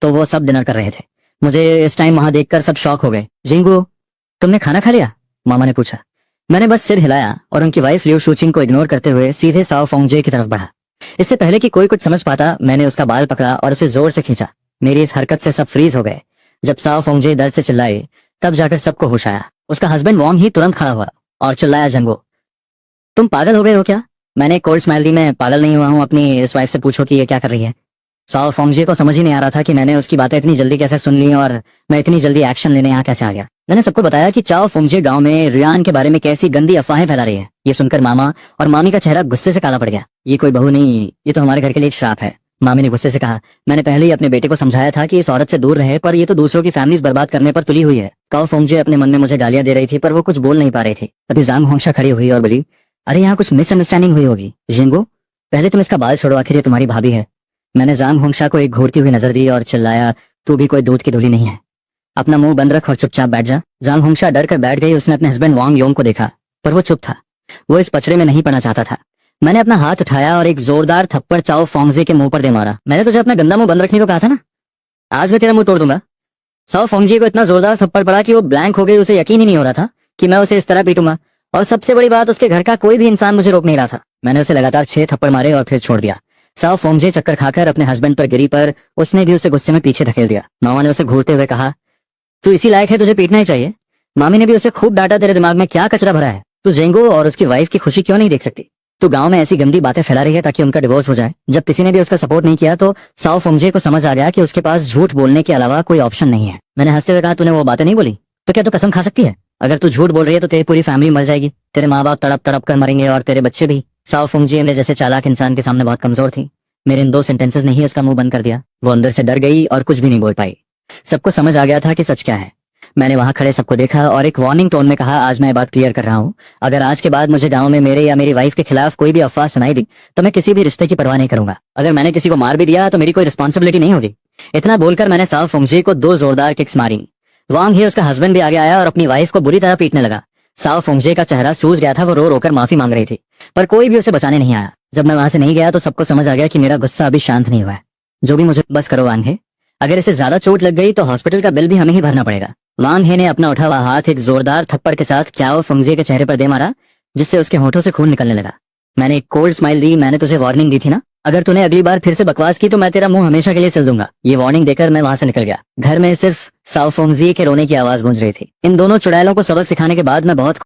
तो वो सब डिनर कर रहे थे। मुझे इस टाइम वहां देखकर सब शॉक हो गए। जिंगू, तुमने खाना खा लिया? मामा ने पूछा। मैंने बस सिर हिलाया और उनकी वाइफ लिu शुचिंग को इग्नोर करते हुए सीधे साओ फोंगजे की तरफ बढ़ा। इससे पहले कि कोई कुछ समझ पाता, मैंने उसका बाल पकड़ा और उसे जोर से खींचा। मेरी इस हरकत से सब फ्रीज हो गए। जब साओ फोंगजे दर्द से चिल्लाई, तब जाकर सबको होश आया। उसका हस्बैंड वॉन्ग ही तुरंत खड़ा हुआ और चिल्लाया, जंगो, तुम पागल हो गए हो क्या? मैंने कोल्ड स्माइल दी, मैं पागल नहीं हुआ हूँ, अपनी इस वाइफ से पूछो कि ये क्या कर रही है। साओ फोंगजे को समझ ही नहीं आ रहा था कि मैंने उसकी बातें इतनी जल्दी कैसे सुन ली और मैं इतनी जल्दी एक्शन लेने यहाँ कैसे आ गया। मैंने सबको बताया कि चाओ फोंगजे गांव में रियान के बारे में कैसी गंदी अफवाहें फैला रही है। ये सुनकर मामा और मामी का चेहरा गुस्से से काला पड़ गया। ये कोई बहू नहीं, ये तो हमारे घर के लिए एक श्राप है। मामी ने गुस्से से कहा, मैंने पहले ही अपने बेटे को समझाया था कि इस औरत से दूर रहे, पर ये तो दूसरों की फैमिलीज बर्बाद करने पर तुली हुई है। चाओ फोंगजे अपने मन में मुझे गालियां दे रही थी, पर वो कुछ बोल नहीं पा रही थी। तभी जांग होंशा खड़ी हुई और बोली, अरे यहाँ कुछ मिसअंडरस्टैंडिंग हुई होगी। जिंगो, पहले तुम इसका बाल छोड़ो, आखिर ये तुम्हारी भाभी है। मैंने जांग होंशा को एक घूरती हुई नजर दी और चिल्लाया, तू भी कोई दूध की धूली नहीं है, अपना मुंह बंद रख और चुपचाप बैठ जा। जांग होंशा डर कर बैठ गई। उसने अपने हस्बैंड वांग योंग को देखा, पर वो चुप था। वो इस पचड़े में नहीं पड़ना चाहता था। मैंने अपना हाथ उठाया और एक जोरदार थप्पड़ चाओ फोंगजे के मुंह पर दे मारा। मैंने तुझे अपना गंदा मुंह बंद रखने को कहा था ना, आज मैं तेरा मुंह तोड़ दूंगा। चाओ फोंगजे को इतना जोरदार थप्पड़ पड़ा कि वो ब्लैंक हो गई। उसे यकीन ही नहीं हो रहा था कि मैं उसे इस तरह पीटूंगा, और सबसे बड़ी बात, उसके घर का कोई भी इंसान मुझे रोक नहीं रहा था। मैंने उसे लगातार 6 थप्पड़ मारे और फिर छोड़ दिया। चाओ फोंगजे चक्कर खाकर अपने हस्बैंड पर गिरी, पर उसने भी उसे गुस्से में पीछे धकेल दिया। मामा ने उसे घूरते हुए कहा, तू इसी लायक है, तुझे पीटना ही चाहिए। मामी ने भी उसे खूब डांटा, तेरे दिमाग में क्या कचरा भरा है? तू जेंगो और उसकी वाइफ की खुशी क्यों नहीं देख सकती? तू गांव में ऐसी गंदी बातें फैला रही है ताकि उनका डिवोर्स हो जाए। जब किसी ने भी उसका सपोर्ट नहीं किया तो चाओ फोंगजे को समझ आ गया कि उसके पास झूठ बोलने के अलावा कोई ऑप्शन नहीं है। मैंने हंसते हुए कहा, तूने वो बातें नहीं बोली तो क्या तू कसम खा सकती है? अगर तू झूठ बोल रही है तो तेरी पूरी फैमिली मर जाएगी, तेरे माँ बाप तड़प तड़प कर मरेंगे और तेरे बच्चे भी। चाओ फोंगजे ने जैसे चालाक इंसान के सामने बहुत कमजोर थी। मेरे इन 2 सेंटेंसेस ने ही उसका मुंह बंद कर दिया। वो अंदर से डर गई और कुछ भी नहीं बोल पाई। सबको समझ आ गया था कि सच क्या है। मैंने वहां खड़े सबको देखा और एक वार्निंग टोन में कहा, आज मैं ये बात क्लियर कर रहा हूँ, अगर आज के बाद मुझे गांव में मेरे या मेरी वाइफ के खिलाफ कोई भी अफवाह सुनाई दी तो मैं किसी भी रिश्ते की परवाह नहीं करूंगा। अगर मैंने किसी को मार भी दिया तो मेरी कोई रिस्पॉन्सिबिलिटी नहीं होगी। इतना बोलकर मैंने चाओ फोंगजे को 2 जोरदार किक्स मारी। वांग ही, उसका हस्बैंड, भी आगे आया और अपनी वाइफ को बुरी तरह पीटने लगा। चाओ फोंगजे का चेहरा सूज गया था। वो रो रोकर माफी मांग रही थी, पर कोई भी उसे बचाने नहीं आया। जब मैं वहां से नहीं गया तो सबको समझ आ गया कि मेरा गुस्सा अभी शांत नहीं हुआ है। जो भी मुझे, बस करो वांग हे, अगर इसे ज्यादा चोट लग गई तो हॉस्पिटल का बिल भी हमें ही भरना पड़ेगा। वांग हे ने अपना उठा हुआ हाथ एक जोरदार थप्पड़ के साथ चाओ फोंगजे के चेहरे पर दे मारा, जिससे उसके होठों से खून निकलने लगा। मैंने एक कोल्ड स्माइल दी। मैंने तुझे वार्निंग दी थी ना, अगर तूने अगली बार फिर से बकवास की तो मैं तेरा मुंह हमेशा के लिए सिल दूंगा। ये वार्निंग देकर मैं वहां से निकल गया। घर में सिर्फ चाओ फोंगजे के रोने की आवाज गूंज रही थी। इन दोनों चुड़ैलों को सबक सिखाने के बाद मैं बहुत